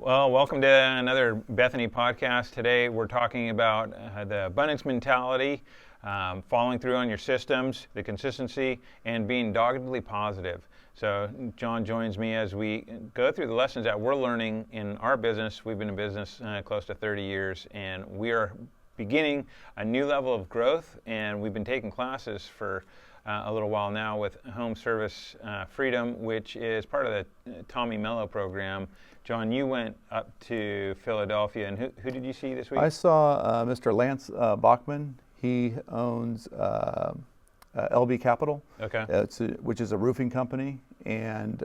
Well, welcome to another Bethany podcast. Today we're talking about the abundance mentality, following through on your systems, the consistency, and being doggedly positive. So John joins me as we go through the lessons that we're learning in our business. We've been in business close to 30 years, and we are beginning a new level of growth, and we've been taking classes for a little while now with Home Service Freedom, which is part of the Tommy Mello program. John, you went up to Philadelphia, and who did you see this week? I saw Mr. Lance Bachman. He owns LB Capital, Okay. Which is a roofing company, and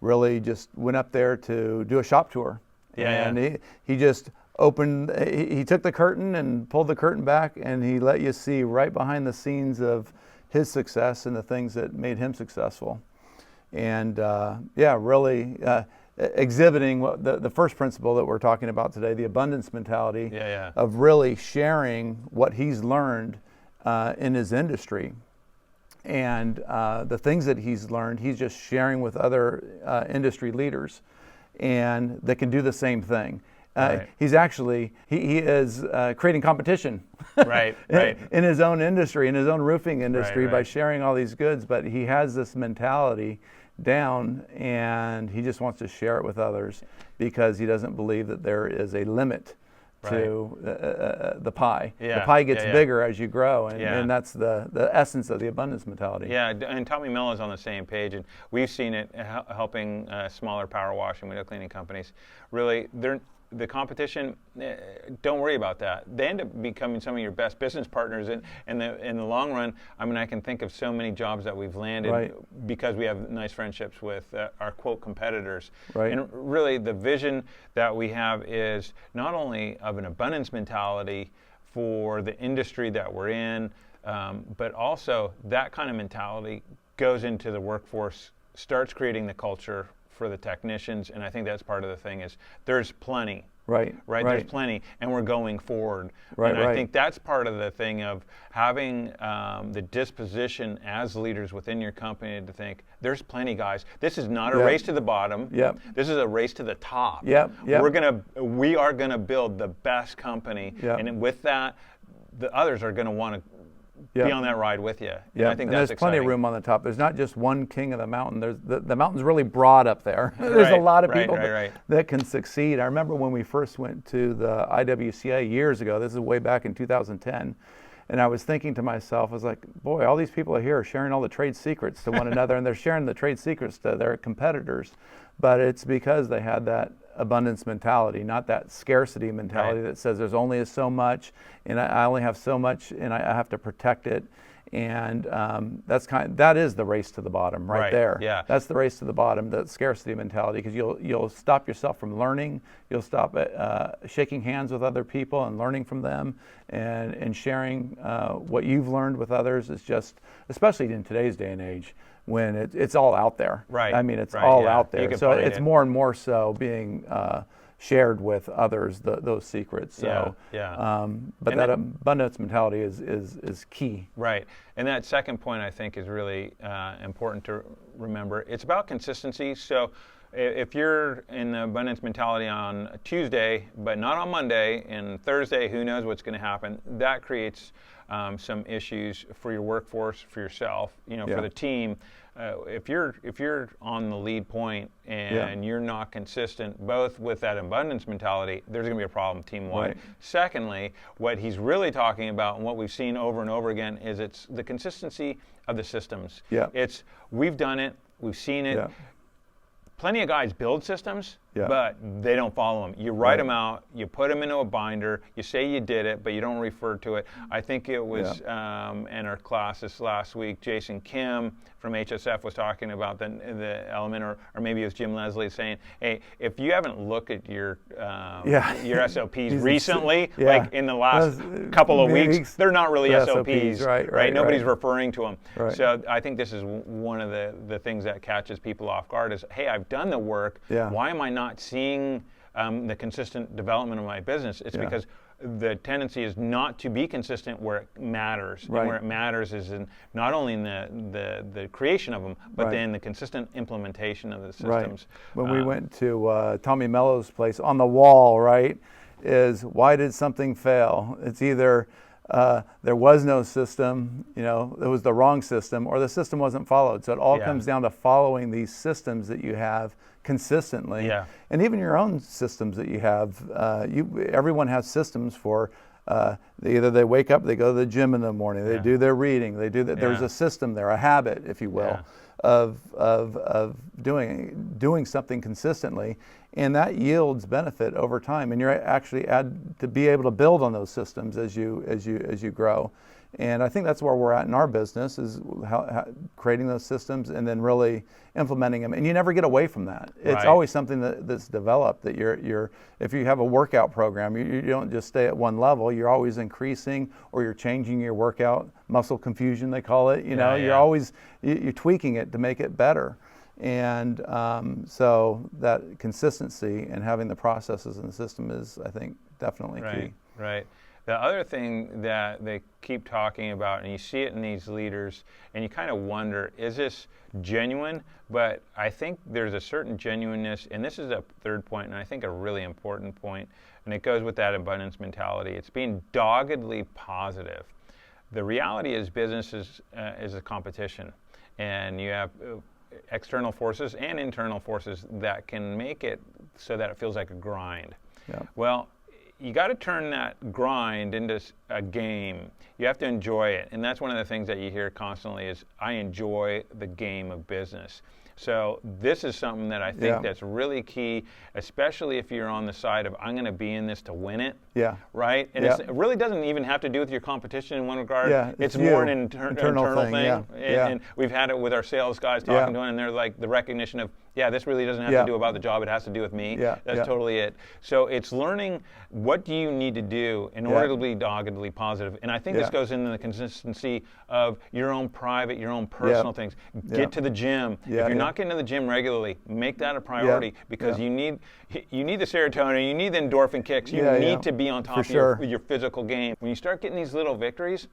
really just went up there to do a shop tour. And he just opened, he took the curtain and pulled the curtain back, and he let you see right behind the scenes of his success and the things that made him successful. And really exhibiting the first principle that we're talking about today, the abundance mentality of really sharing what he's learned in his industry. And the things that he's learned, he's just sharing with other industry leaders and that can do the same thing. Right. He is creating competition right. in his own industry, in his own roofing industry, Right. by sharing all these goods. But he has this mentality down, and he just wants to share it with others because he doesn't believe that there is a limit to the pie. The pie gets bigger as you grow, and that's the essence of the abundance mentality. Yeah, and Tommy Mello is on the same page, and we've seen it helping smaller power washing, window cleaning companies. Really, the competition, don't worry about that. They end up becoming some of your best business partners in the long run. I mean, I can think of so many jobs that we've landed because we have nice friendships with our quote competitors. Right. And really, the vision that we have is not only of an abundance mentality for the industry that we're in, but also that kind of mentality goes into the workforce, starts creating the culture for the technicians, and I think that's part of the thing is there's plenty. Right. There's plenty, and we're going forward. I think that's part of the thing of having the disposition as leaders within your company to think there's plenty, guys. This is not a race to the bottom. This is a race to the top. We are gonna build the best company, and with that, the others are gonna want to be on that ride with you. Yeah, I think and that's there's plenty of exciting. room on the top. There's not just one king of the mountain. There's the mountain's really broad up there. There's a lot of people that can succeed. I remember when we first went to the IWCA years ago. This is way back in 2010. And I was thinking to myself, I was like, boy, all these people are here sharing all the trade secrets to one another, and they're sharing the trade secrets to their competitors. But it's because they had that abundance mentality, not that scarcity mentality that says there's only so much, and I only have so much, and I have to protect it. And that is the race to the bottom right there. Yeah. That's the race to the bottom, the scarcity mentality, because you'll stop yourself from learning. You'll stop shaking hands with other people and learning from them, and sharing what you've learned with others. Is just, especially in today's day and age, when it's all out there. I mean, it's all out there. So it's more and more so being shared with others, those secrets. So, but that abundance mentality is key. Right. And that second point, I think, is really important to remember. It's about consistency. So if you're in the abundance mentality on Tuesday, but not on Monday, and Thursday, who knows what's going to happen, that creates some issues for your workforce, for yourself, for the team. If you're on the lead point and you're not consistent, both with that abundance mentality, there's going to be a problem team-wide. Secondly, what he's really talking about, and what we've seen over and over again, is it's the consistency of the systems. It's we've done it, we've seen it. Plenty of guys build systems, but they don't follow them. You write them out, you put them into a binder, you say you did it, but you don't refer to it. I think it was in our class this last week, Jason Kim from HSF was talking about the element, or maybe it was Jim Leslie saying, hey, if you haven't looked at your SOPs recently, like in the last couple of weeks, they're not really SOPs, right? Nobody's referring to them. So I think this is one of the things that catches people off guard is, hey, I've done the work. Why am I not seeing the consistent development of my business? It's because the tendency is not to be consistent where it matters. Right. And where it matters is in not only in the creation of them, but Right. then the consistent implementation of the systems. Right. When we went to Tommy Mello's place, on the wall, right, is why did something fail? It's either there was no system, it was the wrong system, or the system wasn't followed. So it all comes down to following these systems that you have consistently. Yeah. And even your own systems that you have. Everyone has systems for either they wake up, they go to the gym in the morning, they do their reading, they do that. There's a system there, a habit, if you will, of doing something consistently, and that yields benefit over time. And you're actually to be able to build on those systems as you grow. And I think that's where we're at in our business, is how creating those systems and then really implementing them. And you never get away from that. It's always something that's developed. That if you have a workout program, you don't just stay at one level. You're always increasing, or you're changing your workout. Muscle confusion, they call it. You're always you're tweaking it to make it better. And so that consistency and having the processes in the system is, I think, definitely key. Right. The other thing that they keep talking about, and you see it in these leaders, and you kind of wonder, is this genuine? But I think there's a certain genuineness, and this is a third point, and I think a really important point, and it goes with that abundance mentality. It's being doggedly positive. The reality is business is a competition, and you have external forces and internal forces that can make it so that it feels like a grind. Yeah. Well, you got to turn that grind into a game. You have to enjoy it. And that's one of the things that you hear constantly is, I enjoy the game of business. So this is something that I think that's really key, especially if you're on the side of, I'm going to be in this to win it. Yeah. Right? And it really doesn't even have to do with your competition in one regard. Yeah, it's more an internal thing. Yeah. And we've had it with our sales guys talking to them, and they're like, the recognition of, this really doesn't have to do about the job. It has to do with me. Yeah. That's totally it. So it's learning, what do you need to do in order to be doggedly positive? And I think this goes into the consistency of your own private, your own personal things. Get to the gym. If you're not getting to the gym regularly, make that a priority, because you need the serotonin, you need the endorphin kicks, you need to be on top of your physical game. When you start getting these little victories,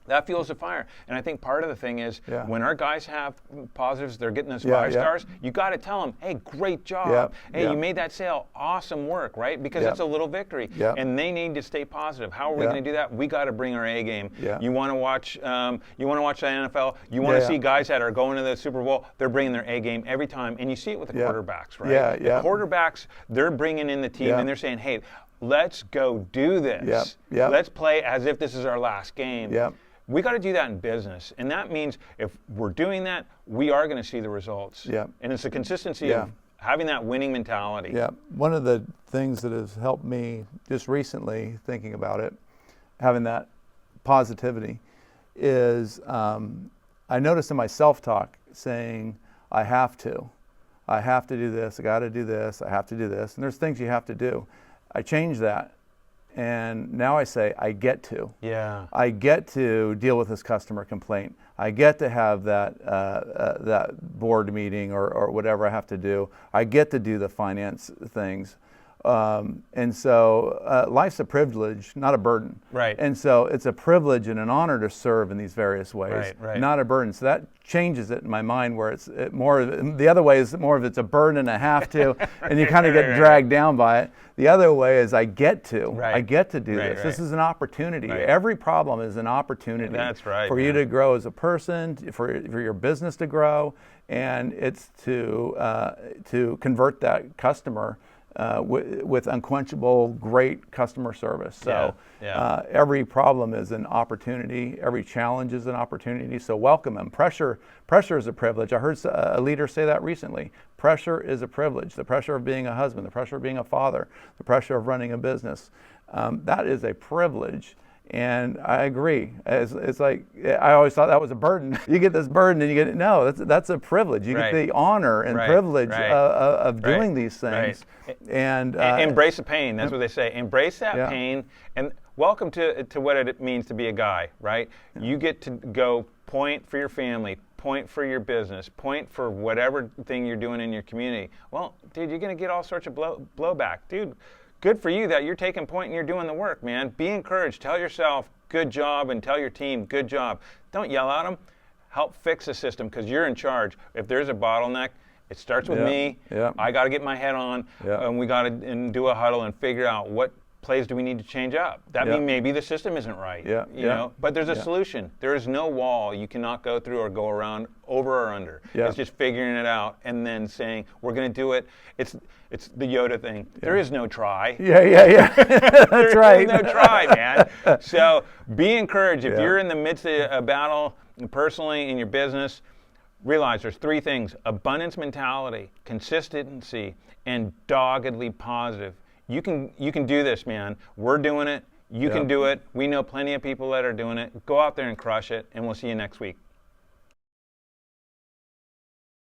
that fuels the fire. And I think part of the thing is, when our guys have positives, they're getting those 5 stars, you got to tell them, hey, great job. Hey, you made that sale. Awesome work, right? Because it's a little victory. And they need to stay positive. How are we going to do that? We got to bring our A game. You want to watch the NFL, you want to see guys that are going to the Super Bowl, they're bringing their A game every time. And you see it with the quarterbacks, right? The quarterbacks, they're bringing in the team and they're saying, hey, let's go do this. Let's play as if this is our last game. We got to do that in business, and that means if we're doing that, we are going to see the results. And it's the consistency of having that winning mentality. One of the things that has helped me just recently, thinking about it, having that positivity, is I noticed in my self-talk saying, I have to do this, I got to do this, I have to do this, and there's things you have to do. I changed that. And now I say, I get to. I get to deal with this customer complaint. I get to have that board meeting or whatever I have to do. I get to do the finance things. And so life's a privilege, not a burden. And so it's a privilege and an honor to serve in these various ways, not a burden. So that changes it in my mind, where it's more, the other way is more of it's a burden and I have to, and you kind of get dragged down by it. The other way is I get to. I get to do this. This is an opportunity. Every problem is an opportunity for you to grow as a person, for your business to grow, and it's to convert that customer with unquenchable, great customer service. So every problem is an opportunity. Every challenge is an opportunity. So welcome them. Pressure is a privilege. I heard a leader say that recently. Pressure is a privilege. The pressure of being a husband, the pressure of being a father, the pressure of running a business. That is a privilege. And I agree. It's like, I always thought that was a burden. You get this burden and you get, no, that's a privilege. You get the honor and privilege of doing these things. And embrace the pain. That's what they say. Embrace that pain, and welcome to what it means to be a guy, right? You get to go point for your family, point for your business, point for whatever thing you're doing in your community. Well, dude, you're going to get all sorts of blowback. Dude, good for you that you're taking point and you're doing the work, man. Be encouraged. Tell yourself, good job, and tell your team, good job. Don't yell at them. Help fix the system because you're in charge. If there's a bottleneck, it starts with me. Yeah. I got to get my head on, and we got to do a huddle and figure out what plays do we need to change up. That means maybe the system isn't right. You know? But there's a solution. There is no wall you cannot go through or go around, over or under. It's just figuring it out and then saying we're going to do it. It's the Yoda thing. There is no try. That's right. There is no try, man. So be encouraged. If you're in the midst of a battle personally in your business, realize there's three things: abundance mentality, consistency, and doggedly positive. You can do this, man. We're doing it. You can do it. We know plenty of people that are doing it. Go out there and crush it, and we'll see you next week.